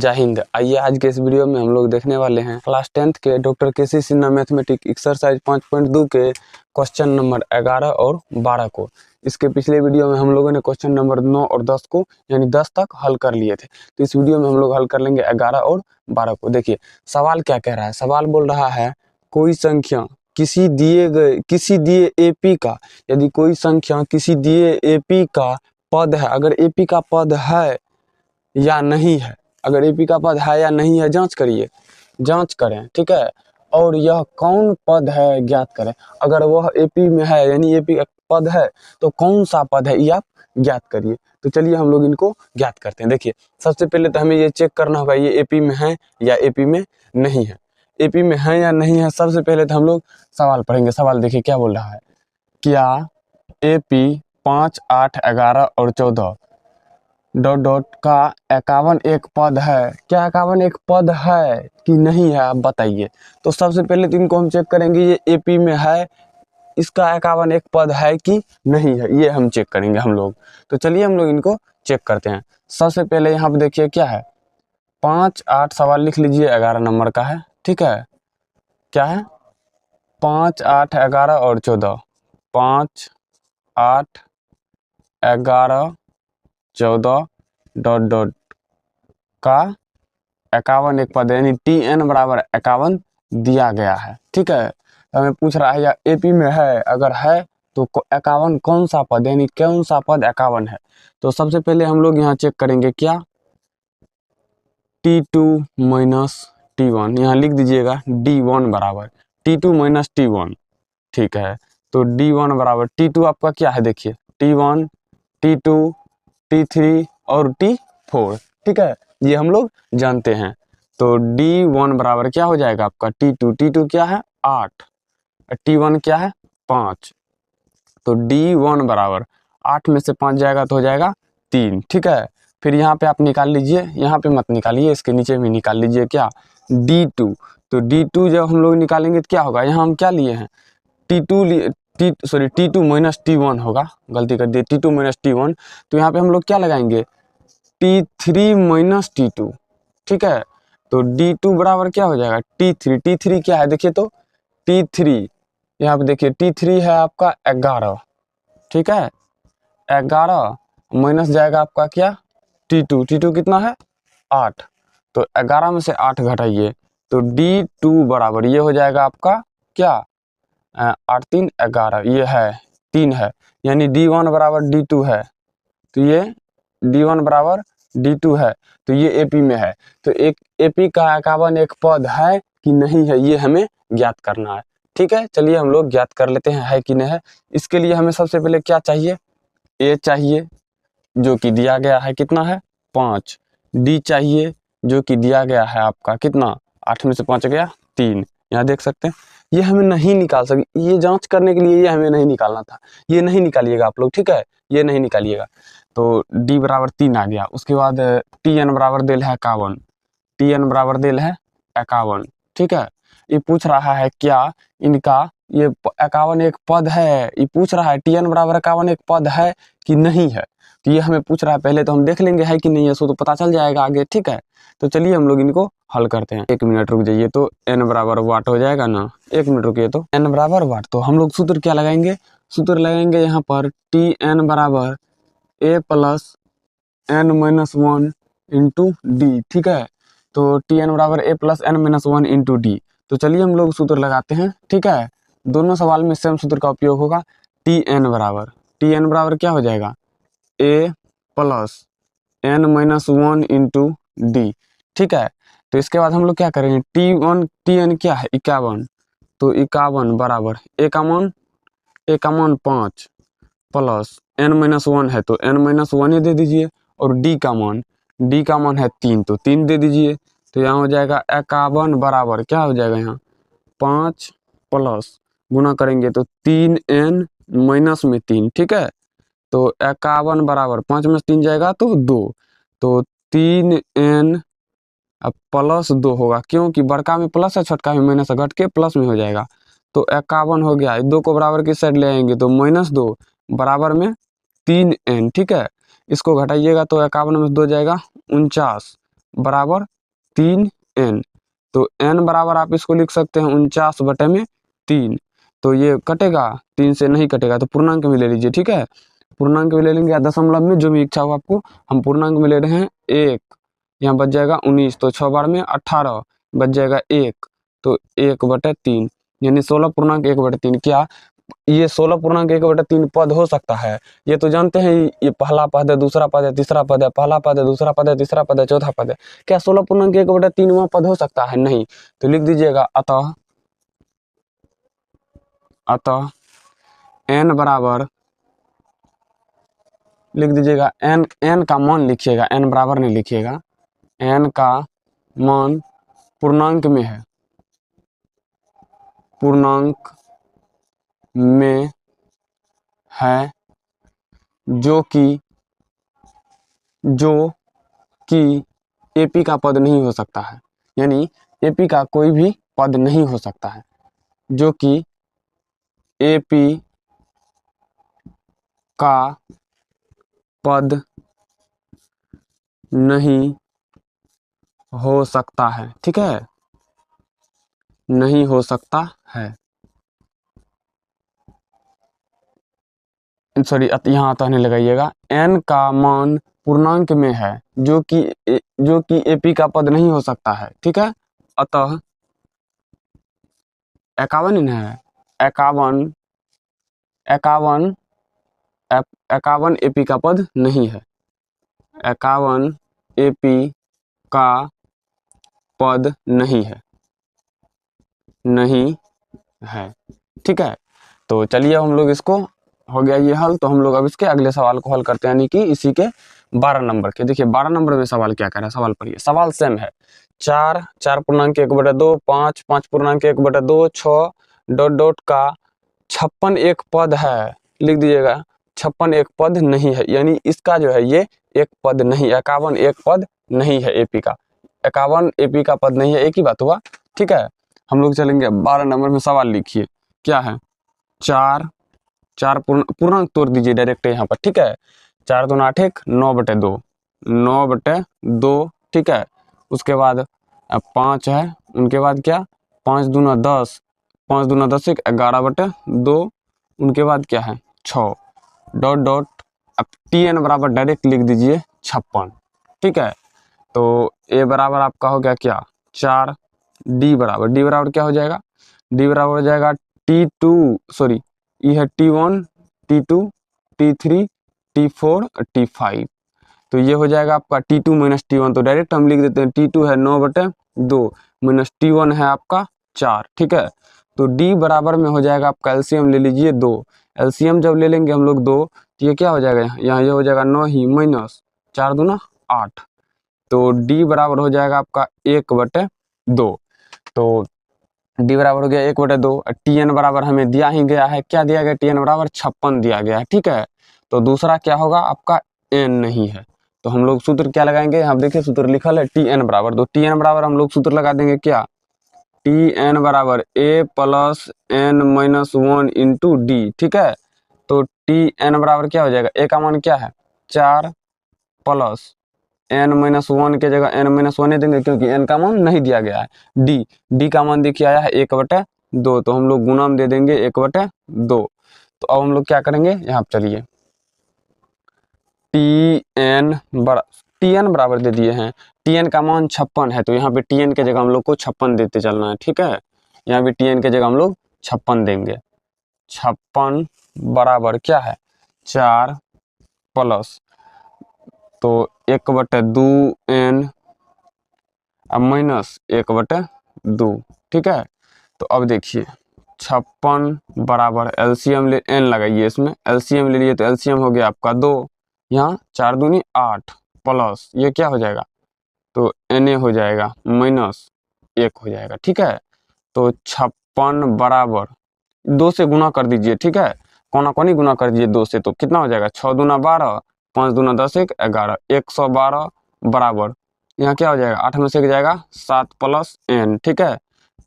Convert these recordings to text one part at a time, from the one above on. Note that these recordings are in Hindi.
जय हिंद। आइए आज के इस वीडियो में हम लोग देखने वाले हैं क्लास 10th के डॉक्टर केसी सिन्हा मैथमेटिक्स एक्सरसाइज 5.2 के क्वेश्चन नंबर 11 और 12 को। इसके पिछले वीडियो में हम लोगों ने क्वेश्चन नंबर 9 और 10 को यानी 10 तक हल कर लिए थे। तो इस वीडियो में हम लोग हल कर लेंगे 11 और 12 को। देखिए सवाल क्या कह रहा है। सवाल बोल रहा है कोई संख्या किसी दिए एपी का, यदि कोई संख्या किसी दिए एपी का पद है, अगर एपी का पद है या नहीं है, अगर एपी का पद है या नहीं है जांच करें, ठीक है। और यह कौन पद है ज्ञात करें। अगर वह एपी में है यानी एपी का पद है तो कौन सा पद है ये आप ज्ञात करिए। तो चलिए हम लोग इनको ज्ञात करते हैं। देखिए सबसे पहले तो हमें ये चेक करना होगा ये एपी में है या एपी में नहीं है। एपी में है या नहीं है, सबसे पहले तो हम लोग सवाल पढ़ेंगे। सवाल देखिए क्या बोल रहा है, क्या एपी 5, 8, 11 और 14 ... का 51 एक पद है। क्या 51 एक पद है कि नहीं है आप बताइए। तो सबसे पहले तो इनको हम चेक करेंगे ये एपी में है, इसका 51 एक पद है कि नहीं है, ये हम चेक करेंगे हम लोग। तो चलिए हम लोग इनको चेक करते हैं। सबसे पहले यहाँ पे देखिए क्या है, 5, 8 सवाल लिख लीजिए 11 नंबर का है, ठीक है। क्या है 5, 8, 11 और 14। 5, 8, 11, 14 ... का 51 एक पद यानी tn बराबर 51 दिया गया है, ठीक है। हमें पूछ रहा है या एपी में है, अगर है तो 51 कौन सा पद यानी कौन सा पद 51 है। तो सबसे पहले हम लोग यहाँ चेक करेंगे क्या, t2 माइनस t1 यहाँ लिख दीजिएगा d1 बराबर t2 माइनस t1, ठीक है। तो d1 बराबर t2 आपका क्या है देखिए, t1, t2, t3 और t4, ठीक है। ये हम लोग जानते हैं। तो d1 बराबर क्या हो जाएगा आपका t2 क्या है 8, t1 क्या है 5। तो d1 बराबर 8 में से 5 जाएगा तो हो जाएगा 3, ठीक है। फिर यहाँ पे आप निकाल लीजिए, यहाँ पे मत निकालिए, इसके नीचे में निकाल लीजिए क्या d2। तो d2 जब हम लोग निकालेंगे तो क्या होगा, यहाँ हम क्या लिए हैं t2 माइनस t1 होगा, गलती कर दिए t2 माइनस t1। तो यहाँ पे हम लोग क्या लगाएंगे t3 माइनस t2, ठीक है। तो d2 बराबर क्या हो जाएगा t3 क्या है देखिए, तो t3 यहाँ पे देखिए t3 है आपका 11, ठीक है। 11 माइनस जाएगा आपका क्या t2 कितना है 8। तो 11 में से 8 घटाइए तो d2 बराबर ये हो जाएगा आपका क्या 8 3 11, ये है 3 है यानी d1 बराबर d2 है। तो ये d1 बराबर d2 है, तो ये एपी में है। तो एक एपी का 51 एक पद है कि नहीं है ये हमें ज्ञात करना है, ठीक है। चलिए हम लोग ज्ञात कर लेते हैं है कि नहीं है। इसके लिए हमें सबसे पहले क्या चाहिए, ए चाहिए जो कि दिया गया है कितना है 5, डी चाहिए जो कि दिया गया है आपका कितना 8 में से 5 गया 3, यहाँ देख सकते हैं। ये हमें नहीं निकाल सके, ये जांच करने के लिए ये हमें नहीं निकालना था, ये नहीं निकालिएगा आप लोग, ठीक है, ये नहीं निकालिएगा। तो d बराबर 3 आ गया। उसके बाद tn बराबर देल है 51, tn बराबर देल है 51, ठीक है। ये पूछ रहा है क्या इनका ये 51 एक पद है, ये पूछ रहा है tn बराबर 51 एक पद है कि नहीं है। तो ये हमें पूछ रहा है, पहले तो हम देख लेंगे है कि नहीं है, सो तो पता चल जाएगा आगे, ठीक है। तो चलिए हम लोग इनको हल करते हैं। 1 मिनट रुक जाइए, तो n बराबर वाट हो जाएगा ना, 1 मिनट रुकिए, तो n बराबर वाट। तो हम लोग सूत्र क्या लगाएंगे, सूत्र लगाएंगे यहाँ पर tn बराबर a plus n minus 1 into D, ठीक है। तो tn बराबर a plus n minus 1 into D. तो चलिए हम लोग सूत्र लगाते हैं, ठीक है। दोनों सवाल में सेम सूत्र का उपयोग होगा। tn बराबर क्या हो जाएगा a plus n minus 1 into D, ठीक है। तो इसके बाद हम लोग क्या करेंगे tn क्या है 51, तो 51 बराबर a का मान 5 प्लस n माइनस 1 है तो n माइनस 1 ही दे दीजिए, और d का मान है 3 तो 3 दे दीजिए। तो यहाँ हो जाएगा 51 बराबर क्या हो जाएगा यहाँ 5 प्लस गुना करेंगे तो 3n माइनस में 3, ठीक है। तो 51 बराबर 5 में 3 जाएगा तो 2, तो 3n प्लस 2 होगा, क्योंकि बड़का में प्लस है छोटका में माइनस घट के प्लस में हो जाएगा। तो 51 हो गया, 2 को बराबर किस साइड ले आएंगे तो -2 बराबर में 3n, ठीक है। इसको घटाइएगा तो 51 में 2 जाएगा 49, बराबर 3n। तो n बराबर आप इसको लिख सकते हैं 49/3। तो ये कटेगा, 3 से नहीं कटेगा तो पूर्णांक में ले लीजिए, ठीक है। पूर्णांक में ले लेंगे या दशमलव में, जो भी इच्छा हो आपको। हम पूर्णांक में ले रहे हैं 1, यहाँ बच जाएगा 19, तो 6 बार में 18, बच जाएगा 1, तो 1/3 यानी 16.1/3। क्या ये 16.1/3 पद हो सकता है? ये तो जानते हैं ये पहला पद है, दूसरा पद है, तीसरा पद है, पहला पद है, दूसरा पद है, तीसरा पद है, चौथा पद है। क्या 16.1/3 पद हो सकता है? नहीं। तो लिख दीजिएगा अतः n बराबर, लिख दीजिएगा n का मान लिखिएगा, n बराबर नहीं लिखिएगा, n का मान पूर्णांक में है, पूर्णांक में है, जो कि एपी का पद नहीं हो सकता है, यानी एपी का कोई भी पद नहीं हो सकता है, जो कि एपी का पद नहीं हो सकता है, ठीक है, नहीं हो सकता है। सॉरी, यहाँ तो नहीं लगाइएगा, n का मान पूर्णांक में है, जो कि एपी का पद नहीं हो सकता है, ठीक है। अतः 51 है, 51 एपी का पद नहीं है, 51 एपी का पद नहीं है, ठीक है। तो चलिए हम लोग इसको, हो गया ये हल। तो हम लोग अब इसके अगले सवाल को हल करते हैं, यानी कि इसी के 12 नंबर के। देखिए 12 नंबर में सवाल क्या कह रहा है, सवाल पढ़िए। सवाल सेम है, 4.1/2, 5.1/2, 6 ... का 56 एक पद है। लिख दीजिएगा 56 एक पद नहीं है, यानी इसका जो है ये एक पद नहीं, 51 एक पद नहीं है एपी का, 51 एपी का पद नहीं है, एक ही बात हुआ, ठीक है। हम लोग चलेंगे 12 नंबर में। सवाल लिखिए क्या है, 4 पूर्णांक तोड़ दीजिए डायरेक्ट यहाँ पर, ठीक है। 4 दूना 8 1, 9/2, 9/2, ठीक है। उसके बाद 5 है, उनके बाद क्या, 5 दूना 10, 5 दूना 10 1, 11/2, उनके बाद क्या है 6 ... अब tn बराबर डायरेक्ट लिख दीजिए 56, ठीक है। तो a बराबर आपका हो गया क्या 4, d बराबर क्या हो जाएगा, d बराबर हो जाएगा T2, सॉरी ये है T1, T2, T3, T4, T5। तो ये हो जाएगा आपका T2 - T1, तो डायरेक्ट हम लिख देते हैं T2 है 9/2 माइनस T1 है आपका 4, ठीक है। तो D बराबर में हो जाएगा आपका, एलसीएम ले लीजिए 2, एलसीएम जब ले लेंगे हम लोग 2, तो ये क्या हो जाएगा, यहाँ ये हो जाएगा 9 ही माइनस 4 दूना 8, तो D बराबर हो जाएगा आपका 1/2। तो D बराबर हो गया 1/2। TN बराबर हमें दिया ही गया है, क्या दिया गया, TN बराबर 56 दिया गया है, ठीक है। तो दूसरा क्या होगा आपका N नहीं है, तो हम लोग सूत्र क्या लगाएंगे, यहाँ देखिए सूत्र लिखल है TN बराबर, तो TN बराबर हम लोग सूत्र लगा देंगे क्या, TN बराबर A + n-1 इंटू D, ठीक है। तो TN बराबर क्या हो जाएगा, A का मान क्या है 4 + n-1 के जगह n-1 देंगे, क्योंकि n का मान नहीं दिया गया है। D का मान देखिए आया है 1/2, तो हम लोग गुणा में दे देंगे 1/2। तो अब हम लोग क्या करेंगे, यहाँ चलिए TN बराबर दे दिए हैं, TN का मान 56 है, तो यहाँ पे TN के जगह हम लोग को 56 देते चलना है, ठीक है। यहाँ पे TN के जगह हम लोग 56 देंगे। 56 बराबर क्या है 4 + तो 1/2 n अब माइनस 1/2, ठीक है। तो अब देखिए 56 बराबर एलसीएम ले, n लगाइए इसमें, एलसीएम ले लिए तो एलसीएम हो गया आपका 2, यहाँ 4 दूनी 8 प्लस ये क्या हो जाएगा, तो na हो जाएगा -1 हो जाएगा, ठीक है। तो 56 बराबर 2 से गुना कर दीजिए, ठीक है, कोना कोनी गुना कर दीजिए 2 से, तो कितना हो जाएगा 6 दूना 12, 5 दूना 10 1 11, 112 बराबर यहाँ क्या हो जाएगा 8 में से एक जाएगा 7 + n, ठीक है।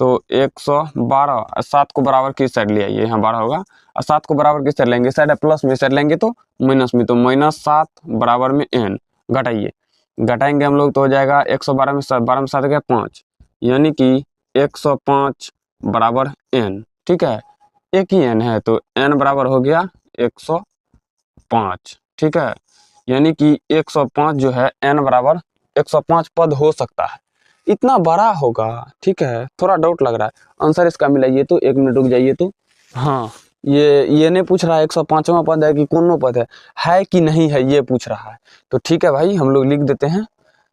तो 112, 7 को बराबर किस साइड ले आइए, यहाँ 12 होगा, और 7 को बराबर किस साइड लेंगे, साइड प्लस में साइड लेंगे तो माइनस में, तो -7 बराबर में n घटाइए, घटाएंगे हम लोग तो हो जाएगा 112 में 12 में 7 गया 5, यानी कि 105 बराबर n। ठीक है, एक ही n है तो n बराबर हो गया 105। ठीक है, यानी कि 105 जो है n बराबर 105 पद हो सकता है, इतना बड़ा होगा। ठीक है, थोड़ा डाउट लग रहा है, आंसर इसका मिलाइए तो, 1 मिनट रुक जाइए तो। हाँ, ये नहीं पूछ रहा है 105वां पद है कि कौन पद है कि नहीं है, ये पूछ रहा है। तो ठीक है भाई, हम लोग लिख देते हैं,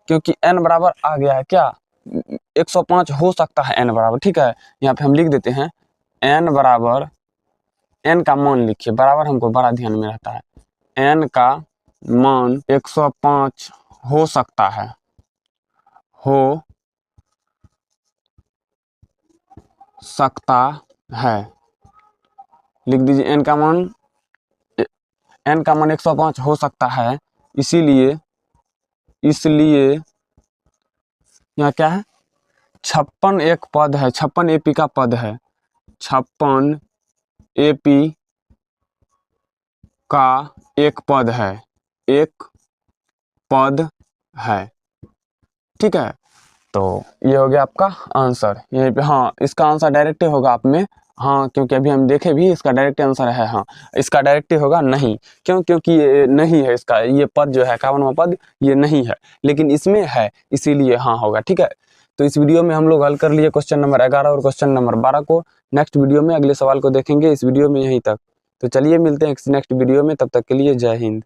क्योंकि n बराबर आ गया है क्या, 105 हो सकता है n बराबर। ठीक है, यहाँ पे हम लिख देते हैं n बराबर, n का मान लिखिए, बराबर हमको बड़ा ध्यान में रहता है, n का मान 105 हो सकता है, हो सकता है। लिख दीजिए n का मान 105 हो सकता है, इसीलिए यहाँ क्या है, 56 एक पद है, 56 एपी का पद है, 56 एपी का एक पद है, एक पद है। ठीक है, तो ये हो गया आपका आंसर यहीं पे। हाँ, इसका आंसर डायरेक्ट होगा आप में, हाँ, क्योंकि अभी हम देखे भी इसका डायरेक्ट आंसर है। हाँ, इसका डायरेक्ट होगा नहीं, क्यों, क्योंकि ये नहीं है, इसका ये पद जो है 51वां पद ये नहीं है, लेकिन इसमें है, इसीलिए हाँ होगा। ठीक है, तो इस वीडियो में हम लोग हल कर लिए क्वेश्चन नंबर 11 और क्वेश्चन नंबर 12 को। नेक्स्ट वीडियो में अगले सवाल को देखेंगे, इस वीडियो में यहीं तक। तो चलिए मिलते हैं नेक्स्ट वीडियो में, तब तक के लिए जय हिंद।